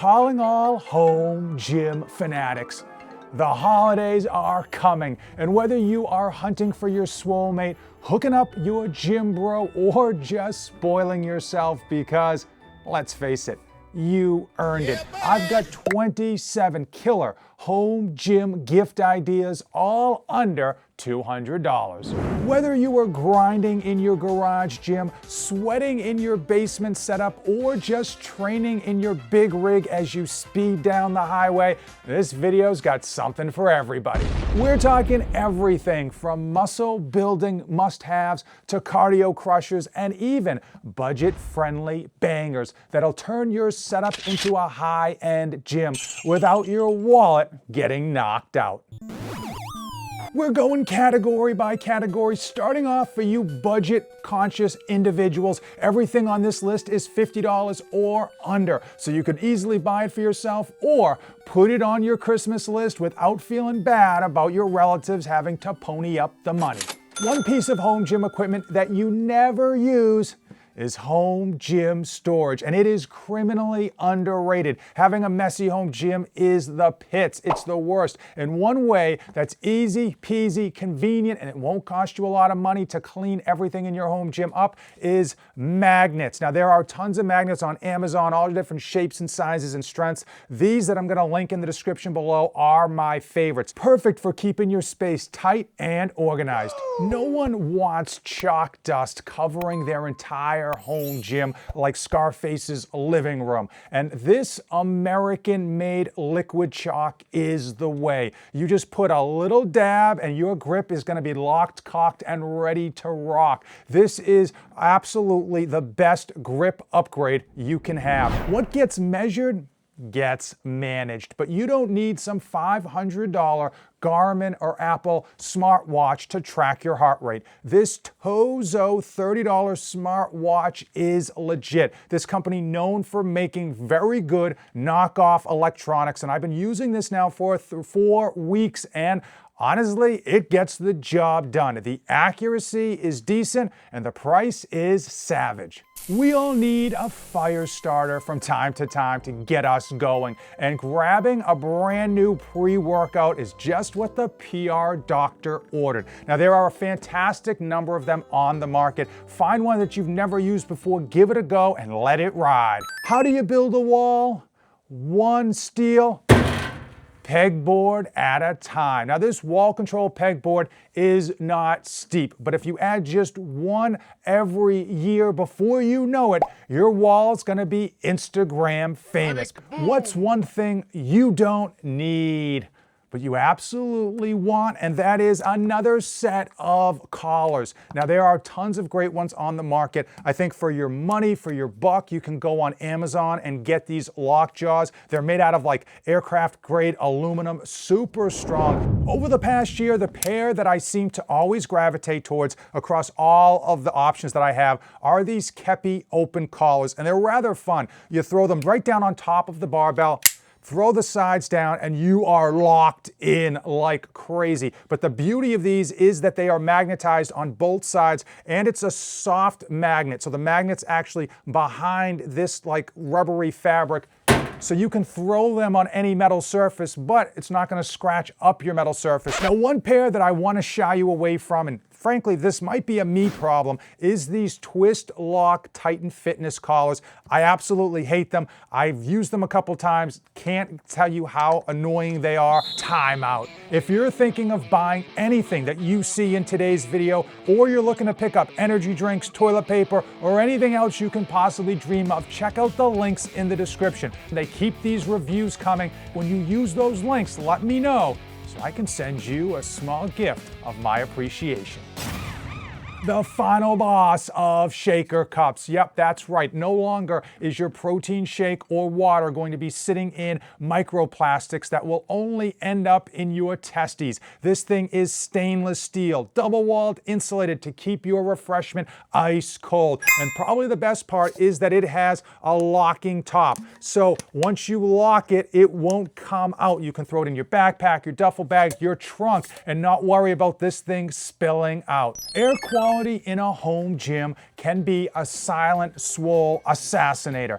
calling all home gym fanatics. The holidays are coming, and whether you are hunting for your swole mate, hooking up your gym bro, or just spoiling yourself because, let's face it, you earned it. I've got 27 killer home gym gift ideas, all under $200. Whether you are grinding in your garage gym, sweating in your basement setup, or just training in your big rig as you speed down the highway, this video's got something for everybody. We're talking everything from muscle building must-haves to cardio crushers and even budget-friendly bangers that'll turn your setup into a high-end gym without your wallet getting knocked out. We're going category by category, starting off for you budget-conscious individuals. Everything on this list is $50 or under, so you could easily buy it for yourself or put it on your Christmas list without feeling bad about your relatives having to pony up the money. One piece of home gym equipment that you never use is home gym storage, and it is criminally underrated. Having a messy home gym is the pits. It's the worst. And one way that's easy peasy, convenient, and it won't cost you a lot of money to clean everything in your home gym up is magnets. Now, there are tons of magnets on Amazon, all different shapes and sizes and strengths. These that I'm gonna link in the description below are my favorites. Perfect for keeping your space tight and organized. No one wants chalk dust covering their entire home gym like Scarface's living room. And this American-made liquid chalk is the way. You just put a little dab and your grip is going to be locked, cocked, and ready to rock. This is absolutely the best grip upgrade you can have. What gets measured gets managed, but you don't need some $500 Garmin or Apple smartwatch to track your heart rate. This Tozo $30 smartwatch is legit. This company known for making very good knockoff electronics, and I've been using this now for 4 weeks, and honestly, it gets the job done. The accuracy is decent and the price is savage. We all need a fire starter from time to time to get us going, and grabbing a brand new pre-workout is just what the PR doctor ordered. Now, there are a fantastic number of them on the market. Find one that you've never used before, give it a go, and let it ride. How do you build a wall? One steel pegboard at a time. Now, this wall control pegboard is not steep, but if you add just one every year, before you know it, your wall's gonna be Instagram famous. What's one thing you don't need, but you absolutely want, and that is another set of collars. Now, there are tons of great ones on the market. I think for your money, for your buck, you can go on Amazon and get these lock jaws. They're made out of like aircraft grade aluminum, super strong. Over the past year, the pair that I seem to always gravitate towards across all of the options that I have are these Kepi open collars, and they're rather fun. You throw them right down on top of the barbell, throw the sides down, and you are locked in like crazy. But the beauty of these is that they are magnetized on both sides, and it's a soft magnet. So the magnet's actually behind this like rubbery fabric, so you can throw them on any metal surface, but it's not gonna scratch up your metal surface. Now, one pair that I wanna shy you away from, and frankly, this might be a me problem, is these Twist Lock Titan Fitness collars. I absolutely hate them. I've used them a couple times. Can't tell you how annoying they are. Time out. If you're thinking of buying anything that you see in today's video, or you're looking to pick up energy drinks, toilet paper, or anything else you can possibly dream of, check out the links in the description. They keep these reviews coming. When you use those links, let me know, so I can send you a small gift of my appreciation. The final boss of shaker cups. Yep, that's right. No longer is your protein shake or water going to be sitting in microplastics that will only end up in your testes. This thing is stainless steel, double-walled, insulated to keep your refreshment ice cold. And probably the best part is that it has a locking top. So once you lock it, it won't come out. You can throw it in your backpack, your duffel bag, your trunk, and not worry about this thing spilling out. Air quality in a home gym can be a silent swole assassinator.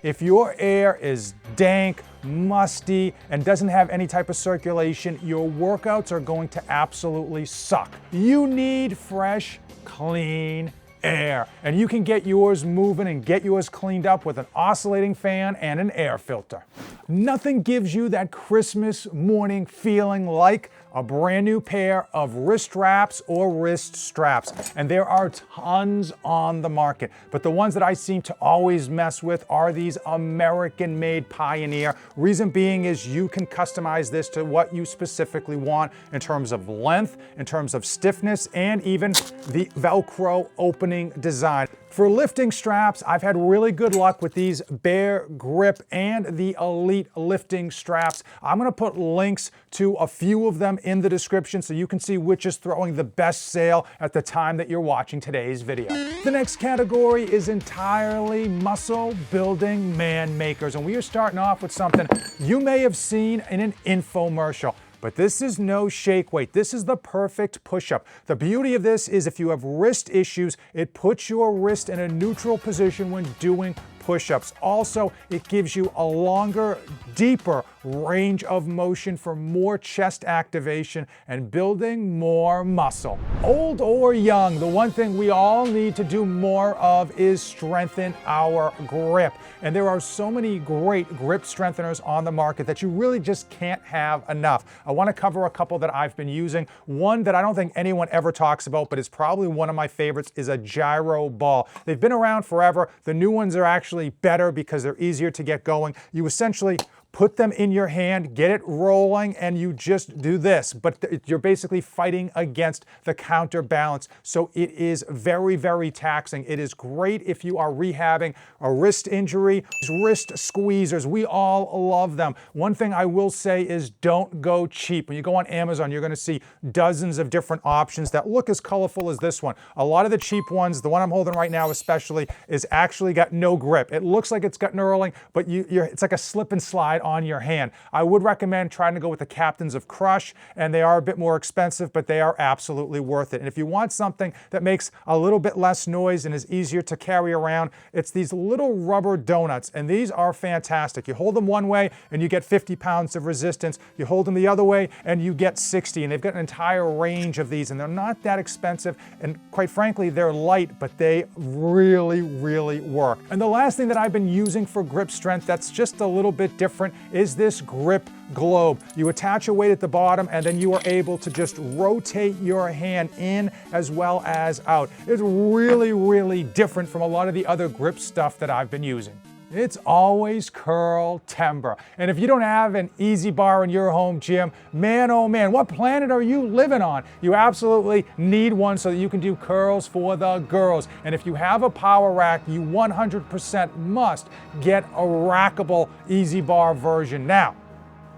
If your air is dank, musty, and doesn't have any type of circulation, your workouts are going to absolutely suck. You need fresh, clean air, and you can get yours moving and get yours cleaned up with an oscillating fan and an air filter. Nothing gives you that Christmas morning feeling like a brand new pair of wrist wraps or wrist straps, and there are tons on the market, but the ones that I seem to always mess with are these American-made Pioneer. Reason being is you can customize this to what you specifically want in terms of length, in terms of stiffness, and even the Velcro opening design. For lifting straps, I've had really good luck with these Bear Grip and the Elite lifting straps. I'm gonna put links to a few of them in the description so you can see which is throwing the best sale at the time that you're watching today's video. The next category is entirely muscle building man makers, and we are starting off with something you may have seen in an infomercial. But this is no shake weight. This is the perfect push-up. The beauty of this is if you have wrist issues, it puts your wrist in a neutral position when doing push-ups. Also, it gives you a longer, deeper range of motion for more chest activation and building more muscle. Old or young, the one thing we all need to do more of is strengthen our grip. And there are so many great grip strengtheners on the market that you really just can't have enough. I want to cover a couple that I've been using. One that I don't think anyone ever talks about, but is probably one of my favorites, is a gyro ball. They've been around forever. The new ones are actually better because they're easier to get going. You essentially put them in your hand, get it rolling, and you just do this. But you're basically fighting against the counterbalance. So it is very, very taxing. It is great if you are rehabbing a wrist injury. Wrist squeezers, we all love them. One thing I will say is don't go cheap. When you go on Amazon, you're gonna see dozens of different options that look as colorful as this one. A lot of the cheap ones, the one I'm holding right now especially, is actually got no grip. It looks like it's got knurling, but it's like a slip and slide on your hand. I would recommend trying to go with the Captains of Crush, and they are a bit more expensive, but they are absolutely worth it. And if you want something that makes a little bit less noise and is easier to carry around, it's these little rubber donuts, and these are fantastic. You hold them one way and you get 50 pounds of resistance. You hold them the other way and you get 60, and they've got an entire range of these, and they're not that expensive, and quite frankly, they're light, but they really, really work. And the last thing that I've been using for grip strength that's just a little bit different is this grip globe. You attach a weight at the bottom, and then you are able to just rotate your hand in as well as out. It's really, really different from a lot of the other grip stuff that I've been using. It's always curl timber. And if you don't have an EZ bar in your home gym, man, oh man, what planet are you living on? You absolutely need one so that you can do curls for the girls. And if you have a power rack, you 100% must get a rackable EZ bar version. Now,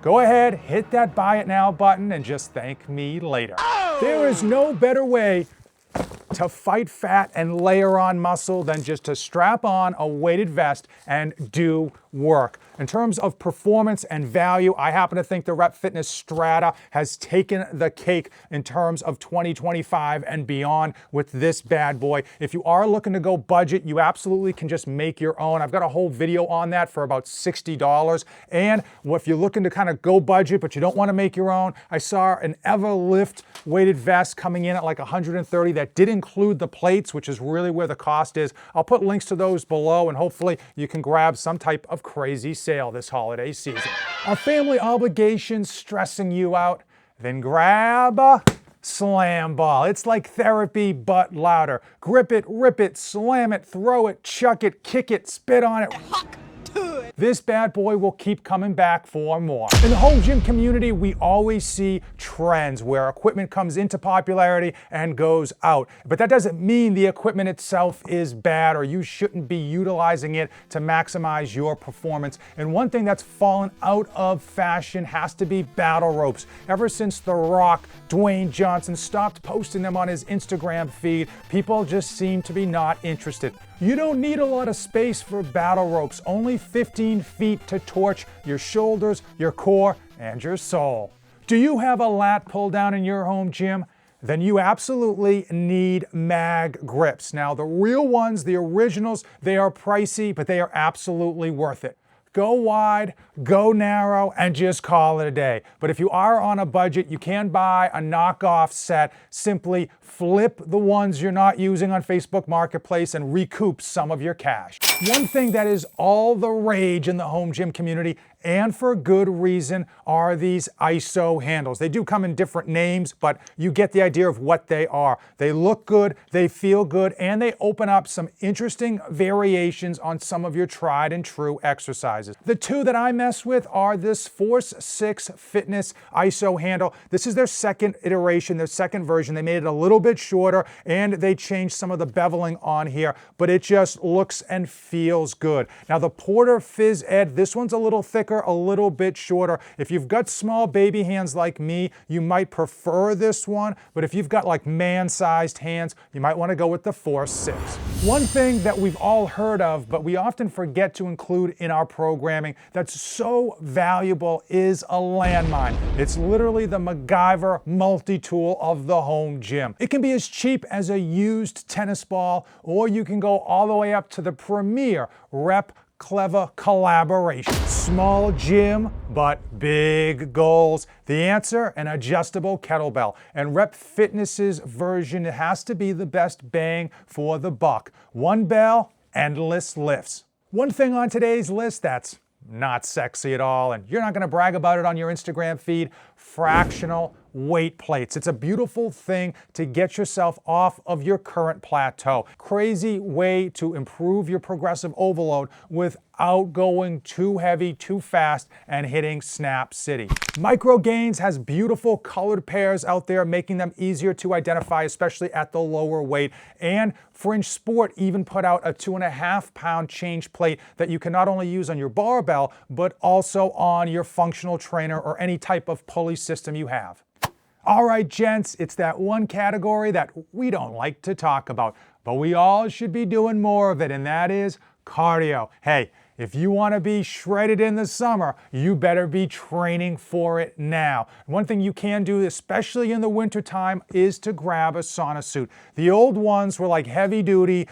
go ahead, hit that buy it now button and just thank me later. Oh! There is no better way to fight fat and layer on muscle than just to strap on a weighted vest and do work. In terms of performance and value, I happen to think the Rep Fitness Strata has taken the cake in terms of 2025 and beyond with this bad boy. If you are looking to go budget, you absolutely can just make your own. I've got a whole video on that for about $60. And if you're looking to kind of go budget, but you don't want to make your own, I saw an Everlift weighted vest coming in at like $130 that did include the plates, which is really where the cost is. I'll put links to those below, and hopefully you can grab some type of crazy sale this holiday season. Are family obligations stressing you out? Then grab a slam ball. It's like therapy, but louder. Grip it, rip it, slam it, throw it, chuck it, kick it, spit on it. This bad boy will keep coming back for more. In the home gym community, we always see trends where equipment comes into popularity and goes out. But that doesn't mean the equipment itself is bad or you shouldn't be utilizing it to maximize your performance. And one thing that's fallen out of fashion has to be battle ropes. Ever since The Rock, Dwayne Johnson, stopped posting them on his Instagram feed, people just seem to be not interested. You don't need a lot of space for battle ropes, only 15 feet to torch your shoulders, your core, and your soul. Do you have a lat pull down in your home gym? Then you absolutely need mag grips. Now, the real ones, the originals, they are pricey, but they are absolutely worth it. Go wide, go narrow, and just call it a day. But if you are on a budget, you can buy a knockoff set. Simply flip the ones you're not using on Facebook Marketplace and recoup some of your cash. One thing that is all the rage in the home gym community, and for good reason, are these ISO handles. They do come in different names, but you get the idea of what they are. They look good, they feel good, and they open up some interesting variations on some of your tried and true exercises. The two that I mess with are this Force 6 Fitness ISO handle. This is their second iteration, their second version. They made it a little bit shorter and they changed some of the beveling on here, but it just looks and feels good. Now the Porter Phys Ed, this one's a little thicker, a little bit shorter. If you've got small baby hands like me, you might prefer this one, but if you've got like man-sized hands, you might want to go with the Force 6. One thing that we've all heard of, but we often forget to include in our programming that's so valuable is a landmine. It's literally the MacGyver multi-tool of the home gym. It can be as cheap as a used tennis ball, or you can go all the way up to the premier Rep Clever collaboration. Small gym, but big goals. The answer, an adjustable kettlebell. And Rep Fitness's version has to be the best bang for the buck. One bell, endless lifts. One thing on today's list that's not sexy at all, and you're not gonna brag about it on your Instagram feed, fractional weight plates. It's a beautiful thing to get yourself off of your current plateau. Crazy way to improve your progressive overload without going too heavy, too fast, and hitting Snap City. Micro Gains has beautiful colored pairs out there, making them easier to identify, especially at the lower weight. And Fringe Sport even put out a 2.5 pound change plate that you can not only use on your barbell, but also on your functional trainer or any type of pulley system you have. All right, gents, it's that one category that we don't like to talk about, but we all should be doing more of it, and that is cardio. Hey, if you want to be shredded in the summer, you better be training for it now. One thing you can do, especially in the wintertime, is to grab a sauna suit. The old ones were like heavy duty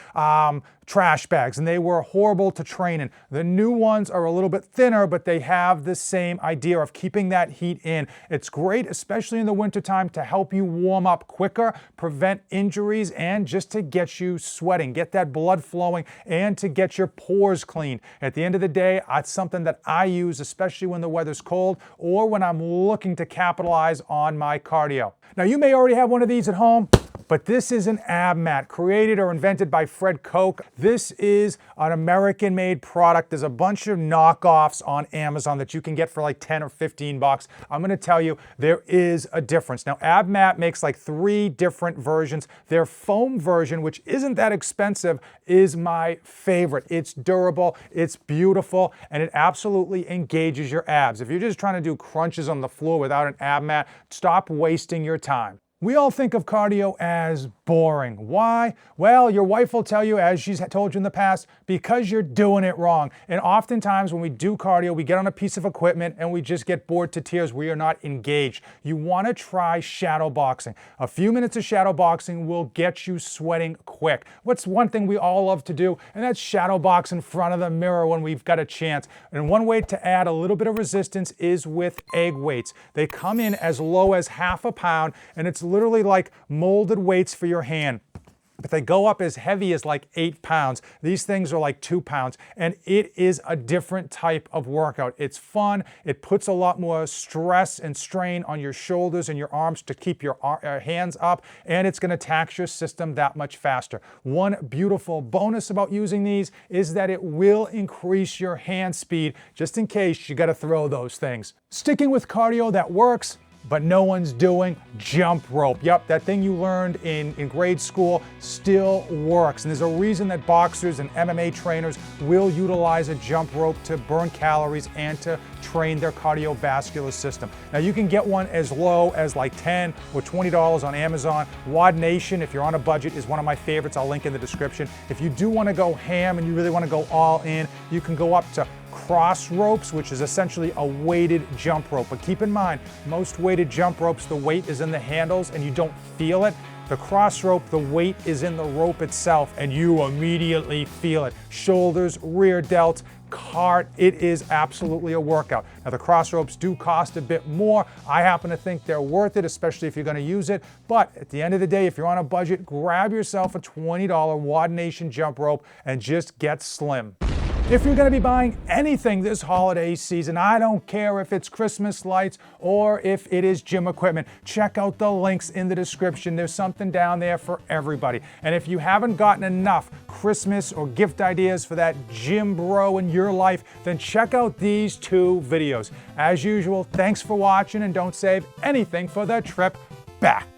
trash bags, and they were horrible to train in. The new ones are a little bit thinner, but they have the same idea of keeping that heat in. It's great, especially in the wintertime, to help you warm up quicker, prevent injuries, and just to get you sweating, get that blood flowing, and to get your pores clean. At the end of the day, it's something that I use, especially when the weather's cold or when I'm looking to capitalize on my cardio. Now, you may already have one of these at home, but this is an ab mat created or invented by Fred Koch. This is an American-made product. There's a bunch of knockoffs on Amazon that you can get for like 10 or 15 bucks. I'm gonna tell you, there is a difference. Now, ab mat makes like 3 different versions. Their foam version, which isn't that expensive, is my favorite. It's durable, it's beautiful, and it absolutely engages your abs. If you're just trying to do crunches on the floor without an ab mat, stop wasting your time. We all think of cardio as boring. Why? Well, your wife will tell you, as she's told you in the past, because you're doing it wrong. And oftentimes when we do cardio, we get on a piece of equipment and we just get bored to tears. We are not engaged. You want to try shadow boxing. A few minutes of shadow boxing will get you sweating quick. What's one thing we all love to do? And that's shadow box in front of the mirror when we've got a chance. And one way to add a little bit of resistance is with egg weights. They come in as low as half a pound, and it's literally like molded weights for your hand. But they go up as heavy as like 8 pounds. These things are like 2 pounds, and it is a different type of workout. It's fun. It puts a lot more stress and strain on your shoulders and your arms to keep your hands up, and it's gonna tax your system that much faster. One beautiful bonus about using these is that it will increase your hand speed, just in case you gotta throw those things. Sticking with cardio that works, but no one's doing, jump rope. Yep, that thing you learned in grade school still works. And there's a reason that boxers and MMA trainers will utilize a jump rope to burn calories and to train their cardiovascular system. Now, you can get one as low as like $10 or $20 on Amazon. WOD Nation, if you're on a budget, is one of my favorites. I'll link in the description. If you do want to go ham and you really want to go all in, you can go up to cross ropes, which is essentially a weighted jump rope. But keep in mind, most weighted jump ropes, the weight is in the handles and you don't feel it. The cross rope, the weight is in the rope itself and you immediately feel it. Shoulders, rear delts, cart. It is absolutely a workout. Now the Crossropes do cost a bit more. I happen to think they're worth it, especially if you're going to use it. But at the end of the day, if you're on a budget, grab yourself a $20 WOD Nation jump rope and just get slim. If you're going to be buying anything this holiday season, I don't care if it's Christmas lights or if it is gym equipment, check out the links in the description. There's something down there for everybody. And if you haven't gotten enough Christmas or gift ideas for that gym bro in your life, then check out these 2 videos. As usual, thanks for watching, and don't save anything for the trip back.